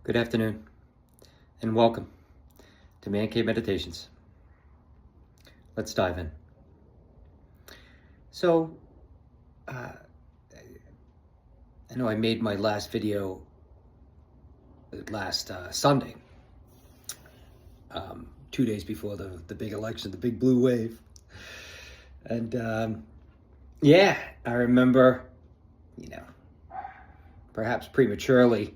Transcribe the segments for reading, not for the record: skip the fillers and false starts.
Good afternoon, and welcome to Man Cave Meditations. Let's dive in. So, I know I made my last video last Sunday, 2 days before the big election, the big blue wave. And yeah, I remember, perhaps prematurely,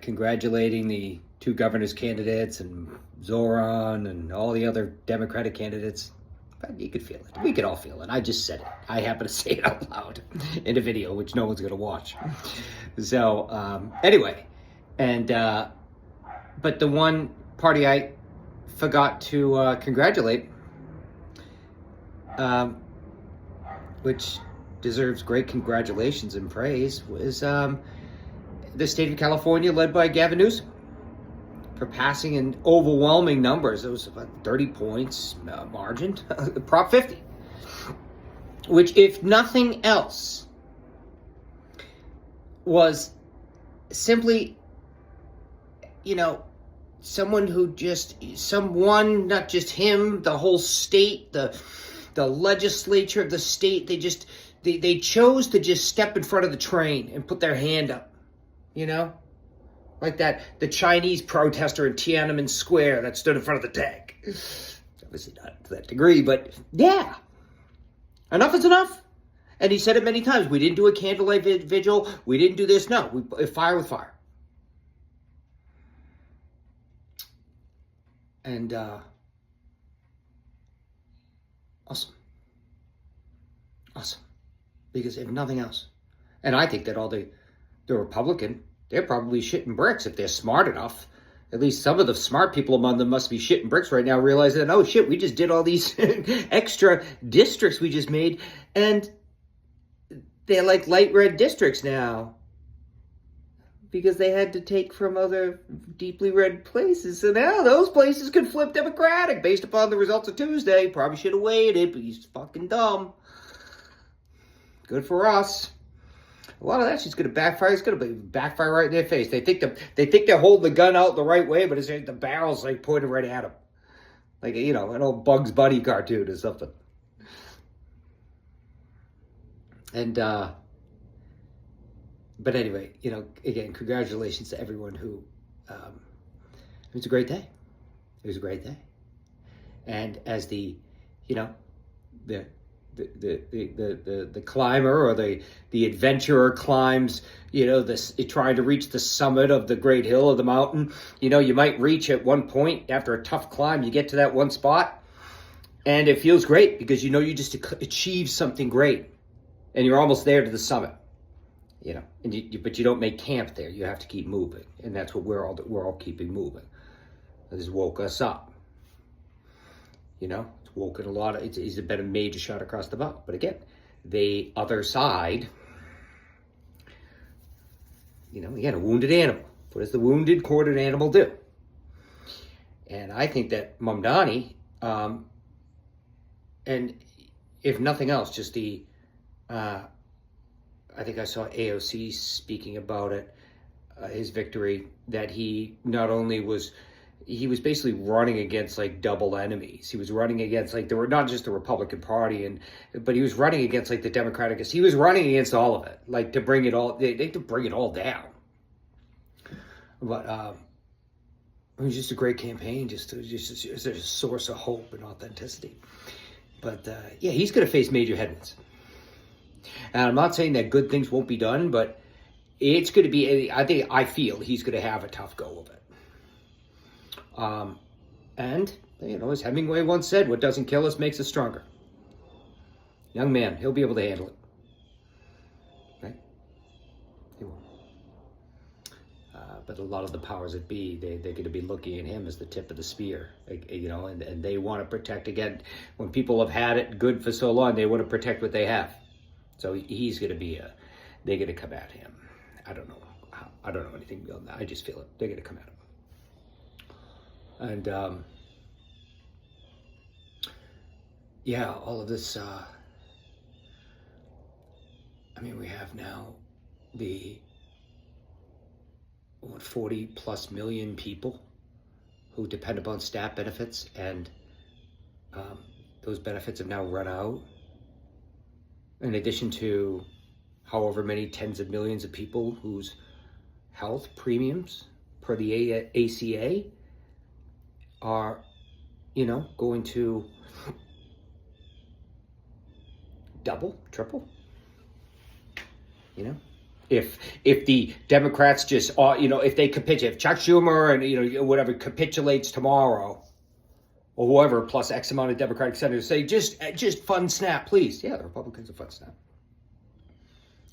congratulating the two governor's candidates and Zoran and all the other Democratic candidates. But you could feel it. We could all feel it. I just said it. I happen to say it out loud in a video, which no one's going to watch. So anyway, and but the one party I forgot to congratulate, which deserves great congratulations and praise, was the state of California, led by Gavin Newsom, for passing in overwhelming numbers. It was about 30 points margin, Prop 50, which, if nothing else, was simply, someone, not just him, the whole state, the legislature of the state, they chose to just step in front of the train and put their hand up. Like the Chinese protester in Tiananmen Square that stood in front of the tank. Obviously not to that degree, but yeah. Enough is enough. And he said it many times. We didn't do a candlelight vigil. We didn't do this. No, fire with fire. And awesome. Awesome. Because if nothing else, and I think that all the Republican, they're probably shitting bricks if they're smart enough. At least some of the smart people among them must be shitting bricks right now, realizing that, oh shit, we just did all these extra districts we just made, and they're like light red districts now because they had to take from other deeply red places. So now those places can flip Democratic based upon the results of Tuesday. Probably should have waited, but he's fucking dumb. Good for us. A lot of that shit's going to backfire. It's going to backfire right in their face. They think they're holding the gun out the right way, but it's the barrel's like pointed right at them, like an old Bugs Bunny cartoon or something. And but anyway, again, congratulations to everyone who. It was a great day. It was a great day, and as the climber or the adventurer climbs, trying to reach the summit of the great hill of the mountain, you might reach at one point after a tough climb, you get to that one spot and it feels great because you just achieved something great and you're almost there to the summit, but you don't make camp there. You have to keep moving, and that's what we're all keeping moving. This woke us up, woken a lot of, it's been a major shot across the bow. But again, the other side, again, a wounded animal. What does the wounded, quartered animal do? And I think that Mamdani, and if nothing else, just I think I saw AOC speaking about it, his victory, that he not only was, he was basically running against like double enemies. He was running against there were not just the Republican Party, but he was running against the Democratic. He was running against all of it, to bring it all. They to bring it all down. But it was just a great campaign, just as a source of hope and authenticity. But yeah, he's going to face major headwinds. And I'm not saying that good things won't be done, but it's going to be. I feel he's going to have a tough go of it. And, as Hemingway once said, what doesn't kill us makes us stronger. Young man, he'll be able to handle it. Right? He will. But a lot of the powers that be, they're going to be looking at him as the tip of the spear, and they want to protect, again, when people have had it good for so long, they want to protect what they have. So he's going to be they're going to come at him. I don't know anything beyond that. I just feel it. They're going to come at him. And, yeah, all of this, we have now 40 plus million people who depend upon SNAP benefits, and those benefits have now run out. In addition to however many tens of millions of people whose health premiums per the ACA are, going to double, triple. If the Democrats just, if they capitulate, if Chuck Schumer and whatever capitulates tomorrow, or whoever plus X amount of Democratic senators say just fund SNAP, please. Yeah, the Republicans will fund SNAP,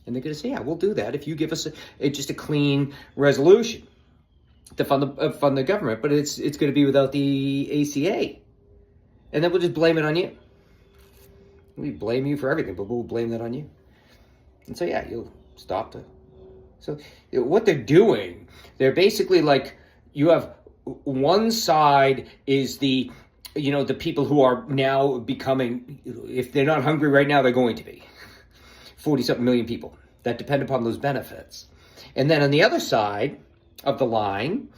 and they're going to say, yeah, we'll do that if you give us just a clean resolution to fund the government. But it's going to be without the ACA, and then we'll just blame it on you. We blame you for everything, but we'll blame that on you. And so, yeah, you'll stop the... So what they're doing, they're basically like, you have one side is the people who are now becoming, if they're not hungry right now, they're going to be 40-something million people that depend upon those benefits. And then on the other side of the line,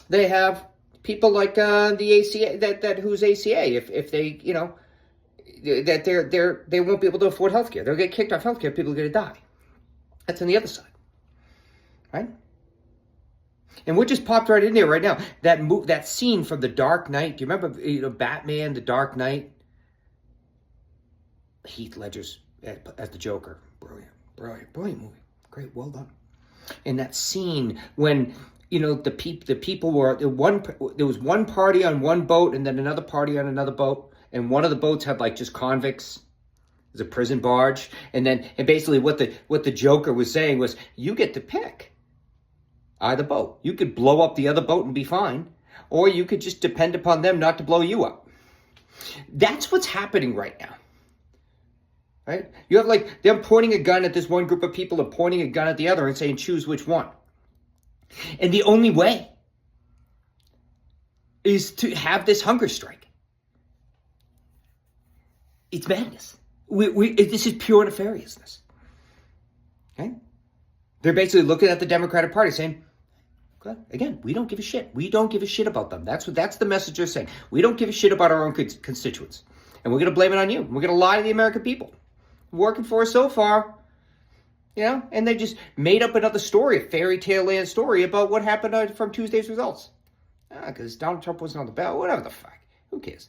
they have people like the ACA, that who's ACA, if they, that they won't be able to afford healthcare. They'll get kicked off healthcare. People are going to die. That's on the other side, right? And what just popped right in there right now, that scene from The Dark Knight. Do you remember, Batman, The Dark Knight? Heath Ledger's as the Joker. Brilliant movie. Great, well done. And that scene when, the people were, there was one party on one boat and then another party on another boat. And one of the boats had just convicts. It was a prison barge. And basically what the Joker was saying was, you get to pick either boat. You could blow up the other boat and be fine, or you could just depend upon them not to blow you up. That's what's happening right now. Right? You have them pointing a gun at this one group of people and pointing a gun at the other and saying, choose which one. And the only way is to have this hunger strike. It's madness. This is pure nefariousness. Okay? They're basically looking at the Democratic Party saying, again, we don't give a shit. We don't give a shit about them. That's the message they're saying. We don't give a shit about our own constituents. And we're going to blame it on you. We're going to lie to the American people. Working for us so far. And they just made up another story, a fairy tale land story about what happened from Tuesday's results. Because Donald Trump wasn't on the ballot. Whatever the fuck. Who cares?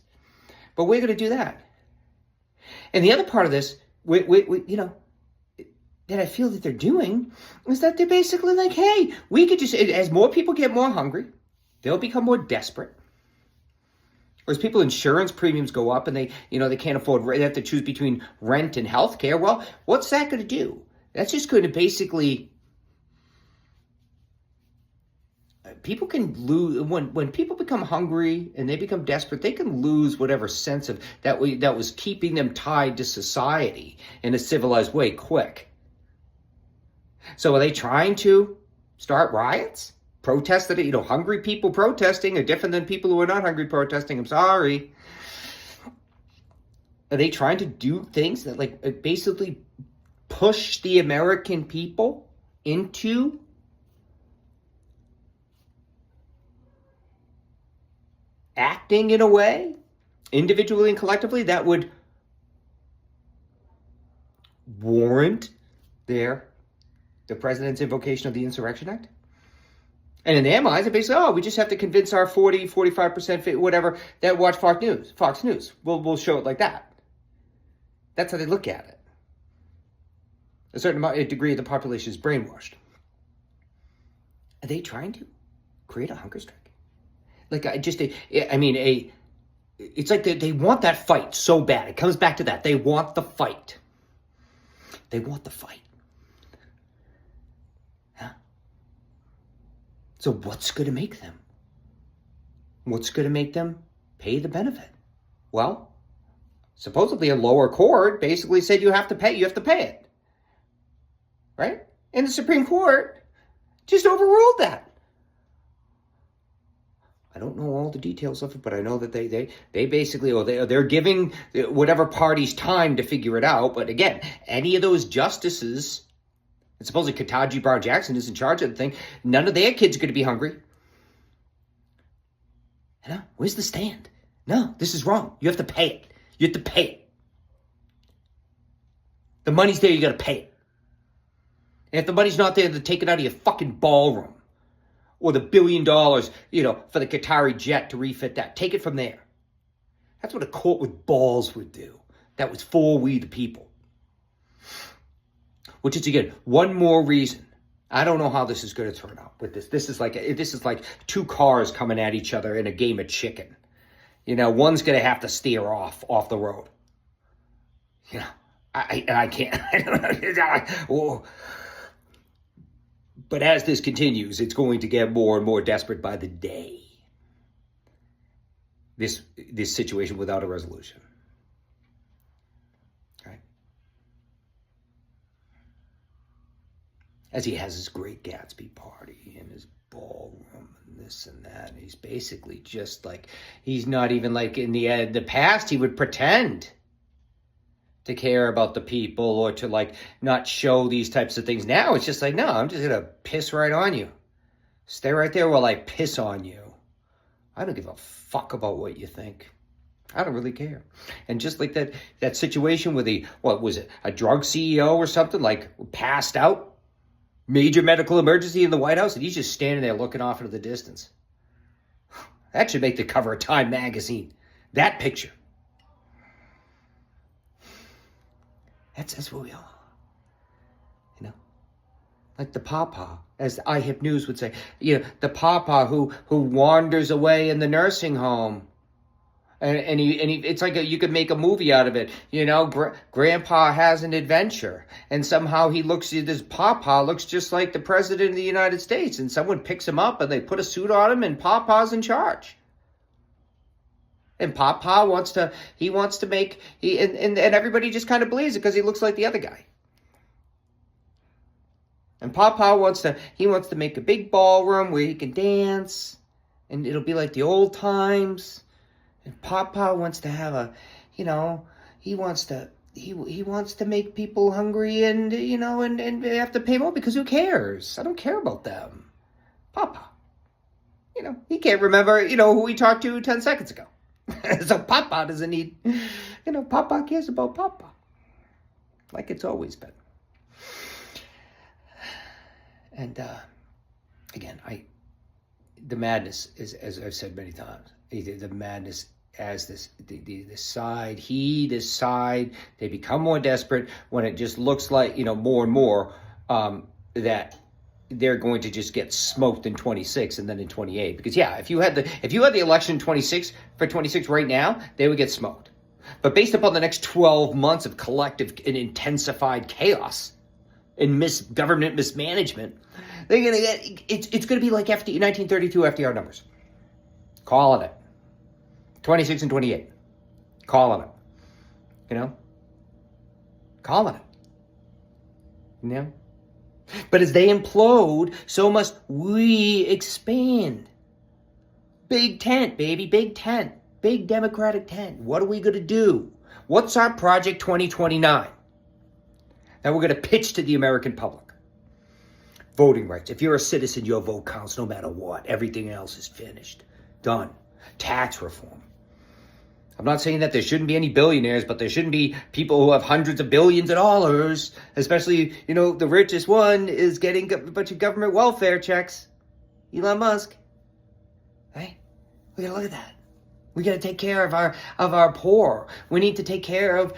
But we're going to do that. And the other part of this, that I feel that they're doing is that they're basically like, hey, we could just, as more people get more hungry, they'll become more desperate. Or as people insurance premiums go up and they can't afford, they have to choose between rent and health care. Well, what's that going to do? That's just going to basically, people can lose, when people become hungry and they become desperate, they can lose whatever sense of that was keeping them tied to society in a civilized way quick. So are they trying to start riots? Protests that, hungry people protesting are different than people who are not hungry protesting. I'm sorry. Are they trying to do things that basically push the American people into acting in a way, individually and collectively, that would warrant the president's invocation of the Insurrection Act? And in their minds, it basically, we just have to convince our 40, 45%, whatever, that watch Fox News. We'll show it like that. That's how they look at it. A certain degree of the population is brainwashed. Are they trying to create a hunger strike? It's like they want that fight so bad. It comes back to that. They want the fight. They want the fight. So what's going to make them? What's going to make them pay the benefit? Well, supposedly a lower court basically said you have to pay it. Right? And the Supreme Court just overruled that. I don't know all the details of it, but I know that they basically, they're giving whatever parties time to figure it out. But again, any of those justices, And supposedly Ketanji Brown Jackson is in charge of the thing. None of their kids are going to be hungry. You know, where's the stand? No, this is wrong. You have to pay it. You have to pay it. The money's there, you got to pay it. And if the money's not there, then take it out of your fucking ballroom. Or the $1 billion, for the Qatari jet to refit that. Take it from there. That's what a court with balls would do. That was for we the people. Which is, again, one more reason. I don't know how this is going to turn out with this. This is like two cars coming at each other in a game of chicken. One's going to have to steer off the road. I can't. But as this continues, it's going to get more and more desperate by the day. This situation without a resolution. Right? As he has his great Gatsby party and his ballroom and this and that. And he's basically just like, he's not even like in the past, he would pretend to care about the people or to like not show these types of things. Now it's just like, no, I'm just going to piss right on you. Stay right there while I piss on you. I don't give a fuck about what you think. I don't really care. And just like that situation with a drug CEO or something, like passed out, major medical emergency in the White House, and he's just standing there looking off into the distance. That should make the cover of Time magazine. That picture. That's what we are. Like the papa, as iHip News would say. The papa who wanders away in the nursing home. And he it's like you could make a movie out of it. Grandpa has an adventure. And somehow this papa looks just like the president of the United States. And someone picks him up and they put a suit on him and papa's in charge. And Papa wants to make, and everybody just kind of believes it because he looks like the other guy. And Papa wants to make a big ballroom where he can dance, and it'll be like the old times. And Papa wants to have he wants to make people hungry and and they have to pay more because who cares? I don't care about them. Papa. He can't remember, who he talked to 10 seconds ago. So Papa doesn't need, Papa cares about Papa. Like it's always been. And again, the madness is, as I've said many times, the madness as this side, this side, they become more desperate when it just looks like, more and more that they're going to just get smoked in 26 and then in 28. Because if you had the election in 26 right now, they would get smoked. But based upon the next 12 months of collective and intensified chaos and government mismanagement, they're gonna get it's gonna be like 1932 FDR numbers. Calling it. 26 and 28. Calling it. Calling it. But as they implode, so must we expand. Big tent, baby, big tent. Big Democratic tent. What are we going to do? What's our Project 2029 that we're going to pitch to the American public? Voting rights. If you're a citizen, your vote counts no matter what. Everything else is finished. Done. Tax reform. I'm not saying that there shouldn't be any billionaires, but there shouldn't be people who have hundreds of billions of dollars, especially, the richest one is getting a bunch of government welfare checks. Elon Musk. Hey, we gotta look at that. We gotta take care of our poor. We need to take care of,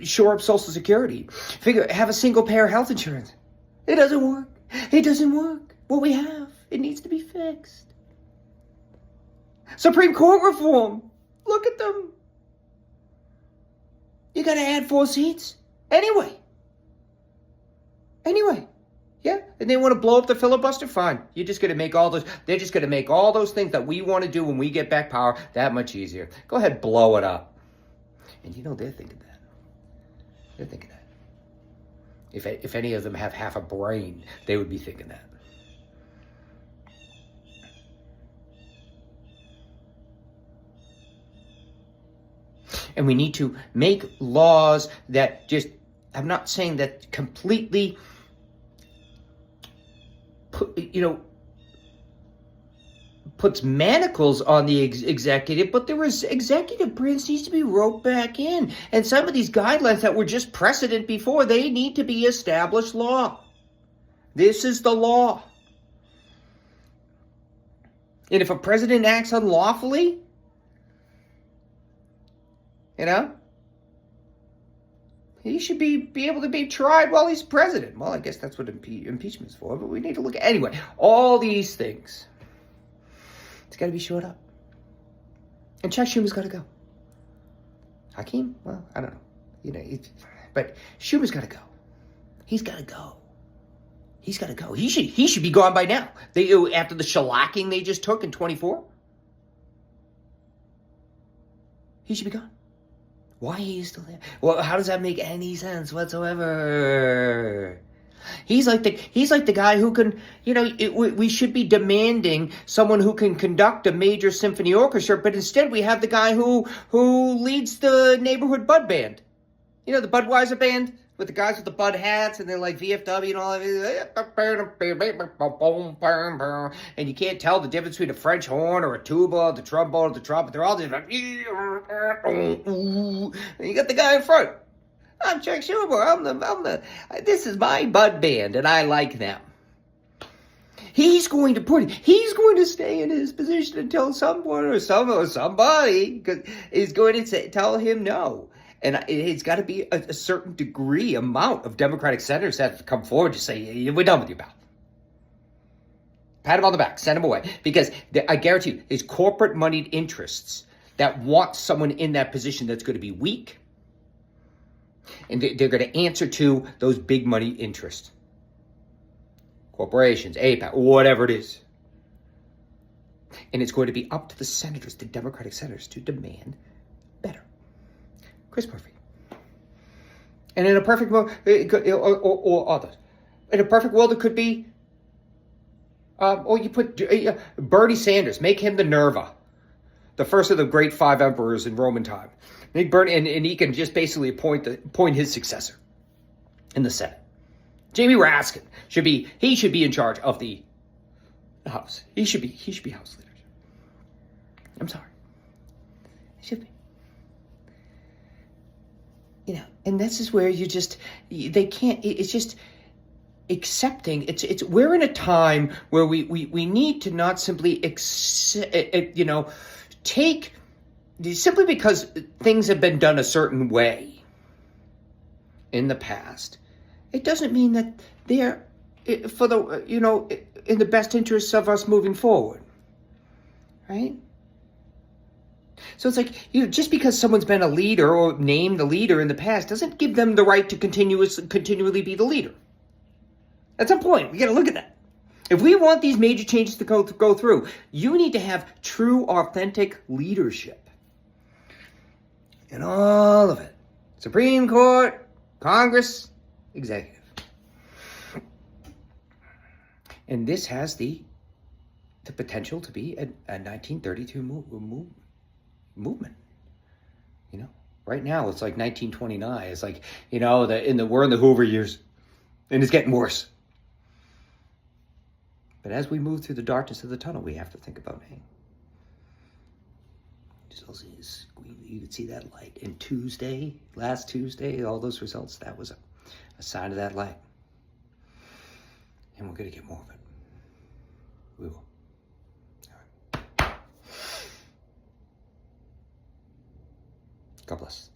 shore up Social Security. Have a single payer health insurance. It doesn't work. It doesn't work. What we have, it needs to be fixed. Supreme Court reform. Look at them. You got to add 4 seats. Anyway. Yeah. And they want to blow up the filibuster? Fine. You're just going to make they're just going to make all those things that we want to do when we get back power that much easier. Go ahead, blow it up. And they're thinking that. They're thinking that. If any of them have half a brain, they would be thinking that. And we need to make laws that I'm not saying that completely puts manacles on the executive, but there was executive branch needs to be roped back in. And some of these guidelines that were just precedent before, they need to be established law. This is the law. And if a president acts unlawfully, he should be able to be tried while he's president. Well, I guess that's what impeachment is for, but we need to look at anyway. All these things. It's got to be shored up. And Chuck Schumer's got to go. Hakeem? Well, I don't know. But Schumer's got to go. He's got to go. He's got to go. He should be gone by now. After the shellacking they just took in 24. He should be gone. Why is he still there? Well, how does that make any sense whatsoever? He's like the guy who can, we should be demanding someone who can conduct a major symphony orchestra, but instead we have the guy who leads the neighborhood bud band. The Budweiser band with the guys with the bud hats and they're like VFW and all of it. And you can't tell the difference between a French horn or a tuba or the trombone or the trumpet. They're all just like, and you got the guy in front. I'm Chuck Schumer. This is my bud band, and I like them. He's going to stay in his position until someone or somebody is going to tell him no. And it's got to be a certain amount of Democratic senators that have to come forward to say, we're done with you, pal. Pat him on the back, send him away. Because I guarantee you, there's corporate moneyed interests that want someone in that position that's going to be weak. And they're going to answer to those big money interests. Corporations, AIPAC, whatever it is. And it's going to be up to the senators, the Democratic senators, to demand better. Chris Murphy. And in a perfect world, or others. In a perfect world, it could be, or you put Bernie Sanders, make him the Nerva. The first of the great 5 emperors in Roman time. Make Bernie, and he can just basically appoint his successor in the Senate. Jamie Raskin should be in charge of the House. He should be House leader. I'm sorry. He should be. And this is where they can't, it's just accepting, we're in a time where we need to not simply take, simply because things have been done a certain way in the past, it doesn't mean that they're for the, in the best interests of us moving forward, right? So it's like, just because someone's been a leader or named a leader in the past doesn't give them the right to continually be the leader. At some point, we got to look at that. If we want these major changes to go through, you need to have true, authentic leadership. And all of it. Supreme Court, Congress, executive. And this has the potential to be a 1932 movement. Right now it's like 1929. It's like, we're in the Hoover years, and it's getting worse. But as we move through the darkness of the tunnel, we have to think about, you could see that light. And last Tuesday, all those results, that was a sign of that light. And we're going to get more of it. We will. All right. God bless.